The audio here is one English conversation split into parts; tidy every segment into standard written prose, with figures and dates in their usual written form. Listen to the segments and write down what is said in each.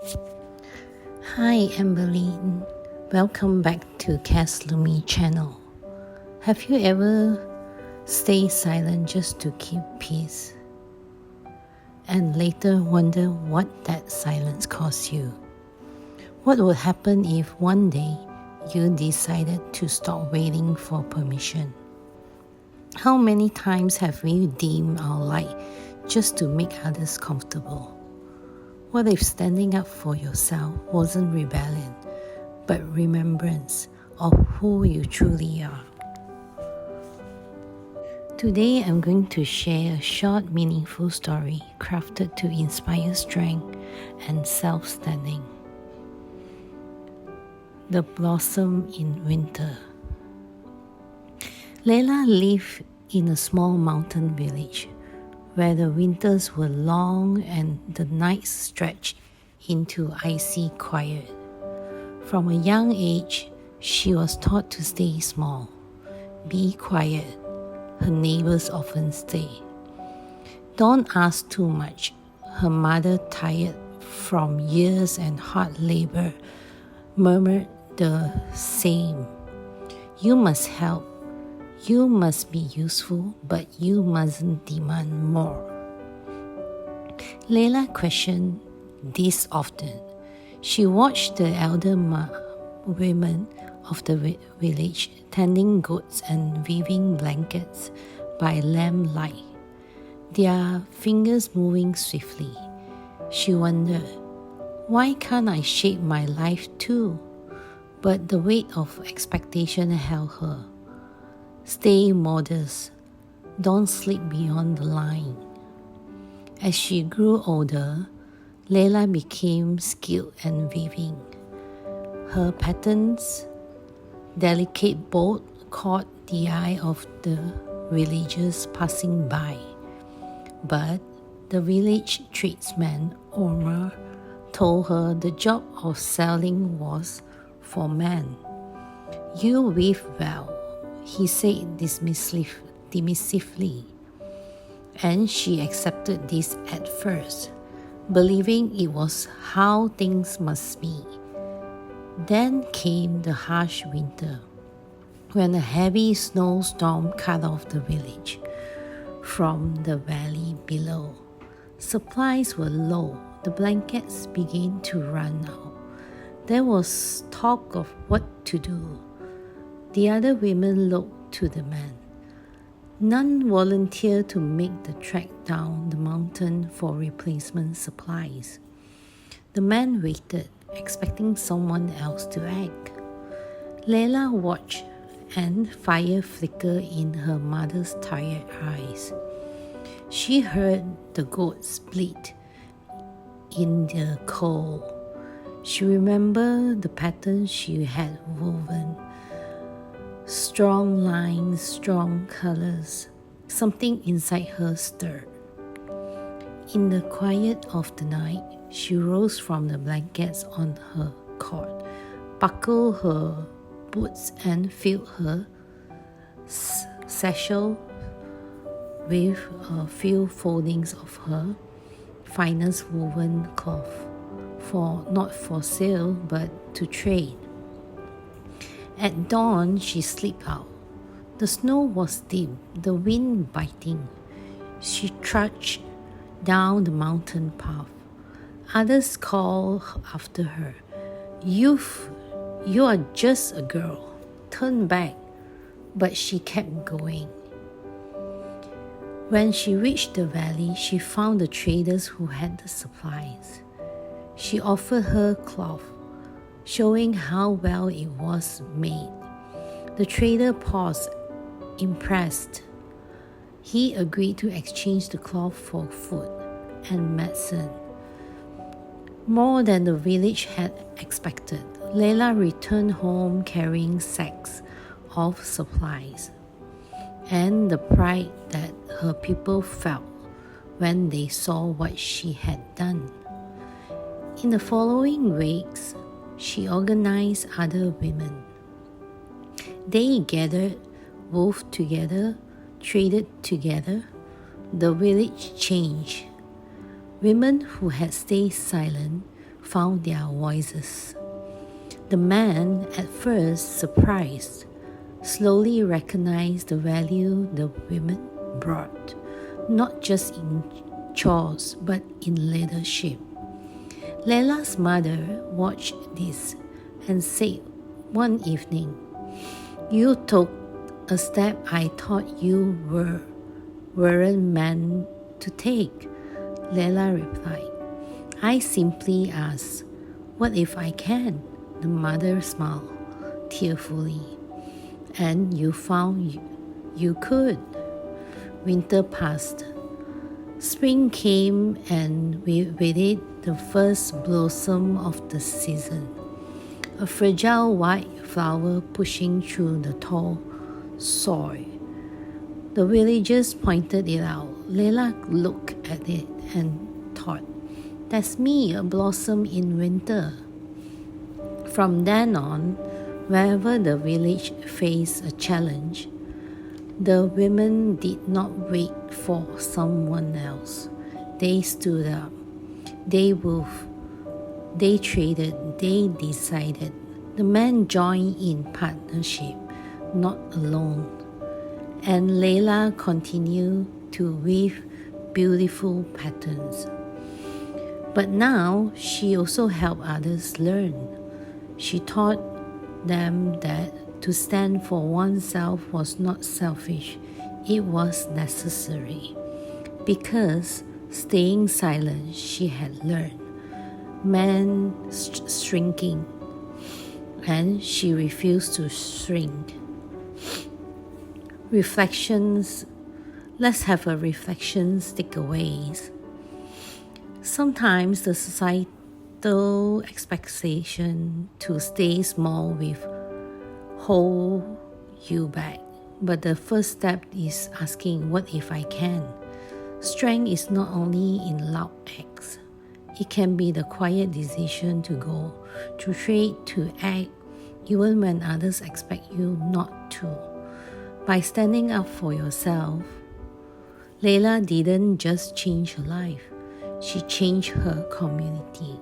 Hi Amberlyn, welcome back to Cass Lumi channel. Have you ever stayed silent just to keep peace and later wonder what that silence cost you? What would happen if one day you decided to stop waiting for permission? How many times have we dimmed our light just to make others comfortable? What if standing up for yourself wasn't rebellion, but remembrance of who you truly are? Today I'm going to share a short, meaningful story crafted to inspire strength and self-standing. The Blossom in Winter. Layla lived in a small mountain village where the winters were long and the nights stretched into icy quiet. From a young age, she was taught to stay small, be quiet. Her neighbors often say, "Don't ask too much." Her mother, tired from years and hard labor, murmured the same. "You must help. You must be useful, but you mustn't demand more." Layla questioned this often. She watched the elder women of the village tending goats and weaving blankets by lamplight, their fingers moving swiftly. She wondered, why can't I shape my life too? But the weight of expectation held her. Stay modest. Don't slip beyond the line. As she grew older, Layla became skilled in weaving. Her patterns, delicate bold, caught the eye of the villagers passing by. But the village tradesman, Omar, told her the job of selling was for men. "You weave well," he said dismissively, and she accepted this at first, believing it was how things must be. Then came the harsh winter, when a heavy snowstorm cut off the village from the valley below. Supplies were low, the blankets began to run out. There was talk of what to do. The other women looked to the men. None volunteered to make the trek down the mountain for replacement supplies. The men waited, expecting someone else to act. Layla watched, and fire flickered in her mother's tired eyes. She heard the goats bleat in the cold. She remembered the patterns she had woven. Strong lines, strong colors. Something inside her stirred. In the quiet of the night, she rose from the blankets on her cot, buckled her boots and filled her satchel with a few foldings of her finest woven cloth, not for sale but to trade. At dawn, she slipped out. The snow was deep, the wind biting. She trudged down the mountain path. Others called after her, "Youth, you are just a girl. Turn back." But she kept going. When she reached the valley, she found the traders who had the supplies. She offered her cloth, showing how well it was made. The trader paused, impressed. He agreed to exchange the cloth for food and medicine. More than the village had expected, Layla returned home carrying sacks of supplies, and the pride that her people felt when they saw what she had done. In the following weeks, she organized other women. They gathered, wove together, traded together. The village changed. Women who had stayed silent, found their voices. The man, at first surprised, slowly recognized the value the women brought, not just in chores but in leadership. Leila's mother watched this and said one evening, "You took a step I thought you weren't meant to take." Leila replied, "I simply asked, what if I can?" The mother smiled tearfully. "And you found you could." Winter passed. Spring came, and with it the first blossom of the season. A fragile white flower pushing through the tall soil. The villagers pointed it out. Leila looked at it and thought, "That's me, a blossom in winter." From then on, wherever the village faced a challenge, the women did not wait for someone else. They stood up. They moved. They traded. They decided. The men joined in partnership, not alone. And Leila continued to weave beautiful patterns. But now she also helped others learn. She taught them that to stand for oneself was not selfish, it was necessary. Because staying silent, she had learned, meant shrinking, and she refused to shrink. Reflections. Let's have a reflections takeaways. Sometimes the societal expectation to stay small will hold you back. But the first step is asking, what if I can? Strength is not only in loud acts. It can be the quiet decision to go, to trade, to act, even when others expect you not to. By standing up for yourself, Leila didn't just change her life, she changed her community.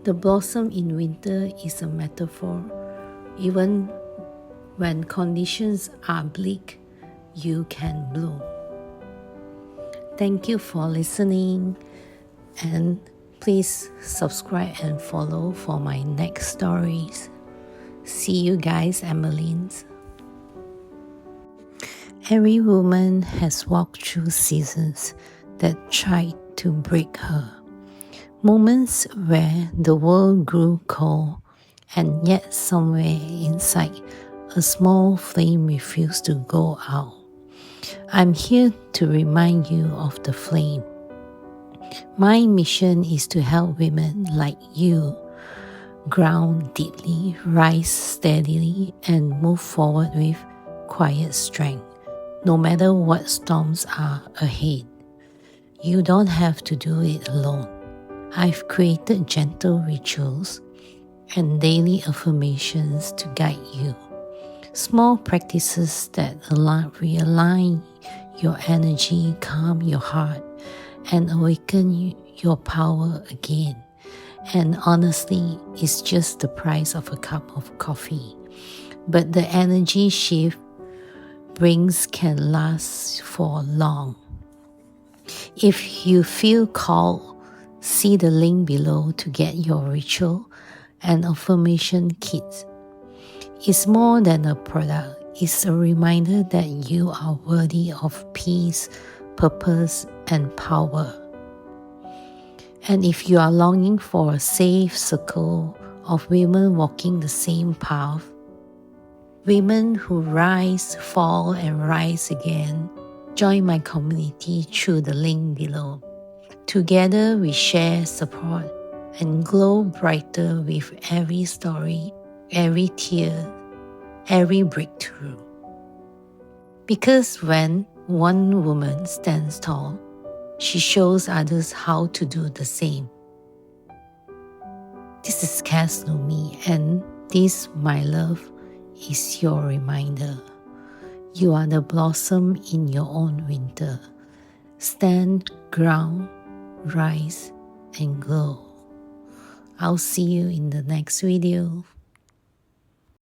The blossom in winter is a metaphor. Even when conditions are bleak, you can bloom. Thank you for listening, and please subscribe and follow for my next stories. See you guys, Emmeline's. Every woman has walked through seasons that tried to break her. Moments where the world grew cold, and yet somewhere inside, a small flame refused to go out. I'm here to remind you of the flame. My mission is to help women like you ground deeply, rise steadily, and move forward with quiet strength, no matter what storms are ahead. You don't have to do it alone. I've created gentle rituals and daily affirmations to guide you. Small practices that realign your energy, calm your heart, and awaken your power again. And honestly, it's just the price of a cup of coffee. But the energy shift brings can last for long. If you feel called, see the link below to get your ritual and affirmation kit. It's more than a product. It's a reminder that you are worthy of peace, purpose, and power. And if you are longing for a safe circle of women walking the same path, women who rise, fall, and rise again, join my community through the link below. Together we share, support, and glow brighter with every story, every tear, every breakthrough. Because when one woman stands tall, she shows others how to do the same. This is Cass Lumi, and this, my love, is your reminder. You are the blossom in your own winter. Stand, ground, rise, and glow. I'll see you in the next video.